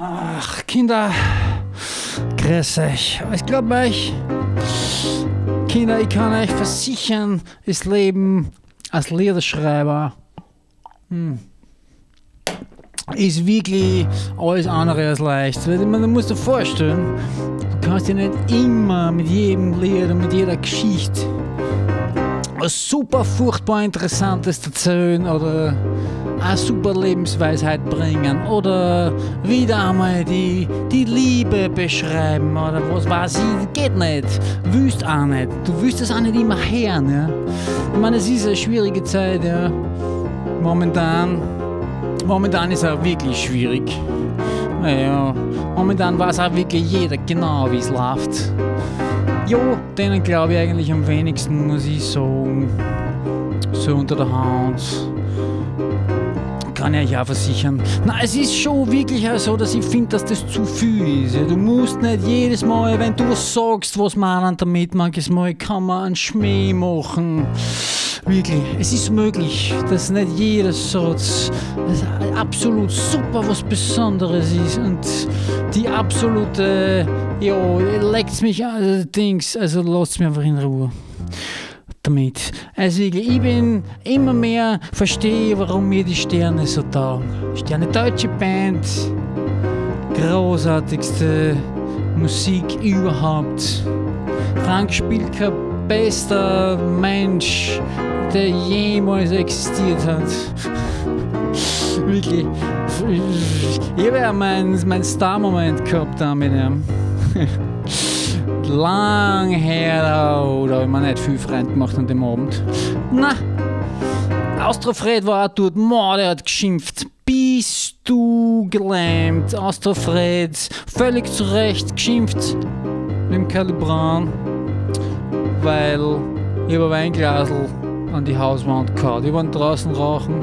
Ach, Kinder, grüß euch. Ich glaube euch, Kinder, ich kann euch versichern, das Leben als Liederschreiber ist wirklich alles andere als leicht. Weil du musst dir vorstellen, du kannst dir nicht immer mit jedem Lied und mit jeder Geschichte was super furchtbar Interessantes erzählen oder eine super Lebensweisheit bringen oder wieder einmal die Liebe beschreiben oder was weiß ich, geht nicht, willst auch nicht, du willst das auch nicht immer hören, ja. Ich meine, es ist eine schwierige Zeit, ja. Momentan ist es auch wirklich schwierig. Naja, momentan weiß auch wirklich jeder genau, wie es läuft. Jo, denen glaube ich eigentlich am wenigsten, muss ich sagen. So unter der Hand. Kann ich euch auch versichern. Na, es ist schon wirklich auch so, dass ich finde, dass das zu viel ist. Ja, du musst nicht jedes Mal, wenn du was sagst, was man damit, manches Mal kann man einen Schmäh machen. Wirklich, es ist möglich, dass nicht jeder Satz absolut super was Besonderes ist und die absolute, ja, leckt's mich an, Dings, also lasst mich einfach in Ruhe damit. Also ich bin immer mehr, verstehe, warum mir die Sterne so taugen. Sterne, deutsche Band, großartigste Musik überhaupt. Frank spielt kein bester Mensch, der jemals existiert hat. Wirklich. Ich habe ja meinen Star-Moment gehabt da mit ihm. Lang her, da habe ich mir nicht viel Freund gemacht an dem Abend. Na, Austrofred war auch dort, der hat geschimpft. Bist du gelähmt? Austrofred, völlig zu Recht geschimpft mit dem Kalibran, weil ich habe ein Weinglasl an die Hauswand gehauen. Die waren draußen rauchen.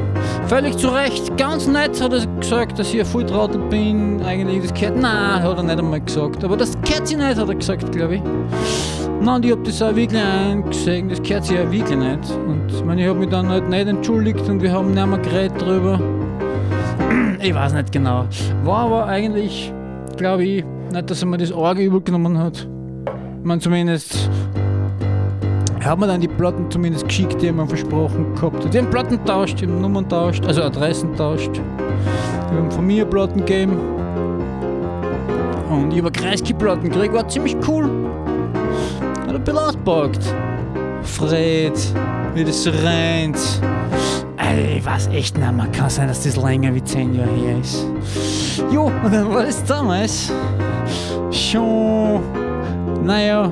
Völlig zu Recht, ganz nett hat er gesagt, dass ich ein Volltrottel bin. Eigentlich das gehört. Nein, hat er nicht einmal gesagt. Aber das gehört sich nicht, hat er gesagt, glaube ich. Nein, und ich habe das auch wirklich eingesehen, das gehört sich ja wirklich nicht. Und ich meine, ich habe mich dann halt nicht entschuldigt und wir haben nicht mehr geredet drüber. Ich weiß nicht genau. War aber eigentlich, glaube ich, nicht, dass er mir das Auge übergenommen hat. Ich meine, zumindest hat mir dann die Platten zumindest geschickt, die er mir versprochen gehabt hat. Die haben Platten tauscht, die haben Nummern tauscht, also Adressen tauscht. Die haben von mir Platten gegeben. Und ich habe Kreisky-Platten gekriegt, war ziemlich cool. Hat ein bisschen ausgepackt. Fred, wie das so rennt. Ich weiß echt nicht mehr, kann sein, dass das länger wie 10 Jahre her ist. Jo, und dann war das damals schon, naja,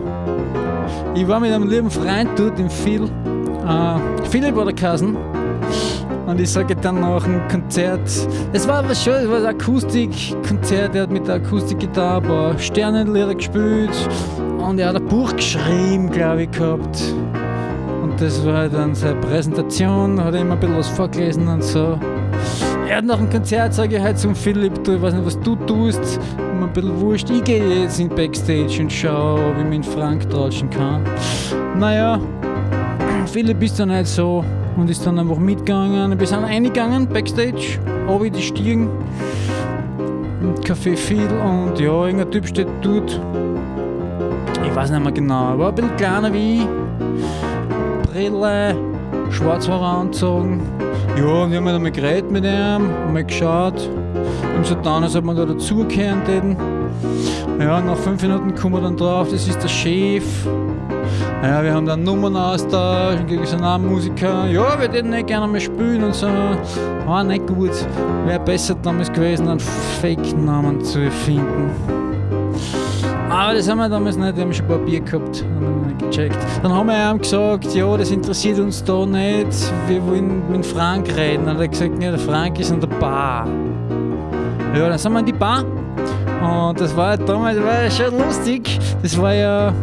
ich war mit einem lieben Freund dort, dem Phil. Philipp war der Kassen. Und ich sage dann nach dem Konzert, es war was schön, es war ein Akustikkonzert, er hat mit der Akustikgitarre ein paar Sternenlieder gespielt und er hat ein Buch geschrieben, glaube ich, gehabt. Und das war dann seine Präsentation, hat er immer ein bisschen was vorgelesen und so. Er hat nach dem Konzert, sage ich halt zum Philipp, du, ich weiß nicht, was du tust, mir ein bisschen wurscht, ich gehe jetzt in Backstage und schaue, ob ich mich in Frank tratschen kann. Naja, Philipp ist dann halt so und ist dann einfach mitgegangen. Wir sind reingegangen, Backstage, oben die Stiegen, im Café Phil und ja, irgendein Typ steht dort. Ich weiß nicht mehr genau, er war ein bisschen kleiner wie ich, Brille, Schwarzhaare angezogen. Ja, und wir haben einmal geredet mit ihm, haben mal geschaut. Wir haben so getan, als ob wir da dazugehören täten. Ja, nach 5 Minuten kommen wir dann drauf, das ist der Chef. Ja, wir haben dann Nummern austauscht, gegen so einen Musiker. Ja, wir täten nicht gerne mehr spielen und so. War nicht gut. Wäre besser damals gewesen, einen Fake-Namen zu erfinden. Aber das haben wir damals nicht, wir haben schon ein paar Bier gehabt, haben wir nicht gecheckt. Dann haben wir ihm gesagt, ja, das interessiert uns da nicht, wir wollen mit Frank reden. Dann hat er gesagt, ja, der Frank ist an der Bar. Ja, dann sind wir in die Bar und das war damals schon lustig. Das war ja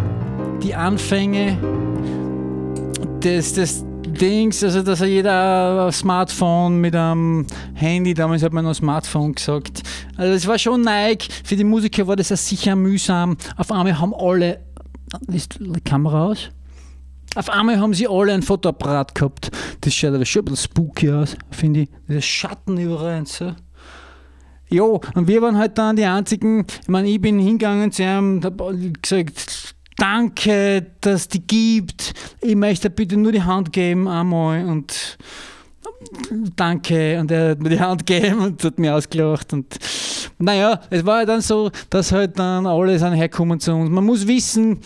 die Anfänge des Dings, also dass jeder ein Smartphone mit einem Handy, damals hat man noch Smartphone gesagt. Also es war schon neu, für die Musiker war das ja sicher mühsam. Auf einmal haben alle, ist die Kamera aus? Auf einmal haben sie alle ein Fotoapparat gehabt. Das schaut aber schon ein bisschen spooky aus, finde ich. Diese Schatten überall und so. Ja, und wir waren halt dann die einzigen, ich meine, ich bin hingegangen zu ihm, habe gesagt, danke, dass es die gibt, ich möchte bitte nur die Hand geben einmal und danke, und er hat mir die Hand gegeben und hat mir ausgelacht und naja, es war halt dann so, dass halt dann alle sind herkommen zu uns. Man muss wissen,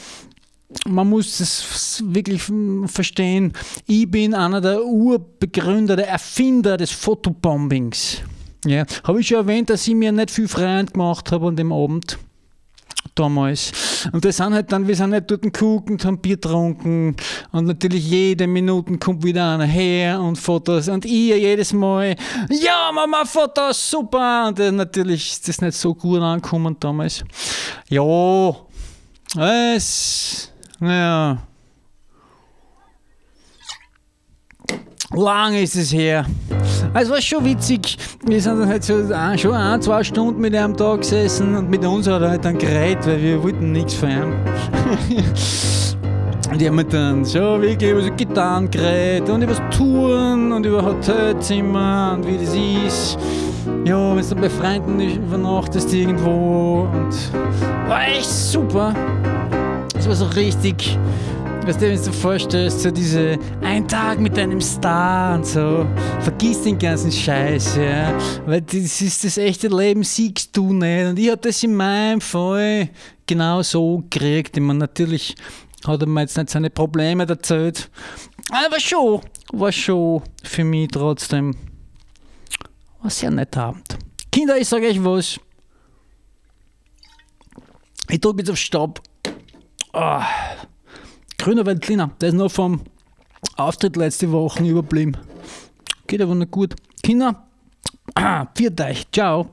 man muss es wirklich verstehen, ich bin einer der Urbegründer, der Erfinder des Fotobombings. Ja, habe ich schon erwähnt, dass ich mir nicht viel Freund gemacht habe an dem Abend damals. Und das sind halt dann, wir sind halt dort geguckt und haben Bier getrunken und natürlich jede Minute kommt wieder einer her und Fotos und ich jedes Mal, ja Mama, Fotos, super! Und natürlich ist das nicht so gut angekommen damals. Ja, naja, lang ist es her. Es war schon witzig. Wir sind dann halt so schon 1-2 Stunden mit ihm da gesessen und mit uns hat er halt dann geredet, weil wir wollten nichts von ihm. Und die haben halt dann schon wirklich über so Gitarren geredet und über das Touren und über Hotelzimmer und wie das ist. Ja, wenn du dann bei Freunden übernachtest irgendwo und war echt super. Es war so richtig. Weißt du, wenn du dir vorstellst, so diese ein Tag mit einem Star und so, vergiss den ganzen Scheiß, ja, weil das ist das echte Leben, siehst du nicht. Und ich habe das in meinem Fall genau so gekriegt. Ich meine, natürlich hat er mir jetzt nicht seine Probleme erzählt, aber war schon für mich trotzdem ein sehr netter Abend. Kinder, ich sage euch was, ich drücke jetzt auf Stopp. Oh. Grüner Veltliner, der ist noch vom Auftritt letzte Woche überblieben. Geht aber nicht gut. Kinder, pfiat euch, ciao.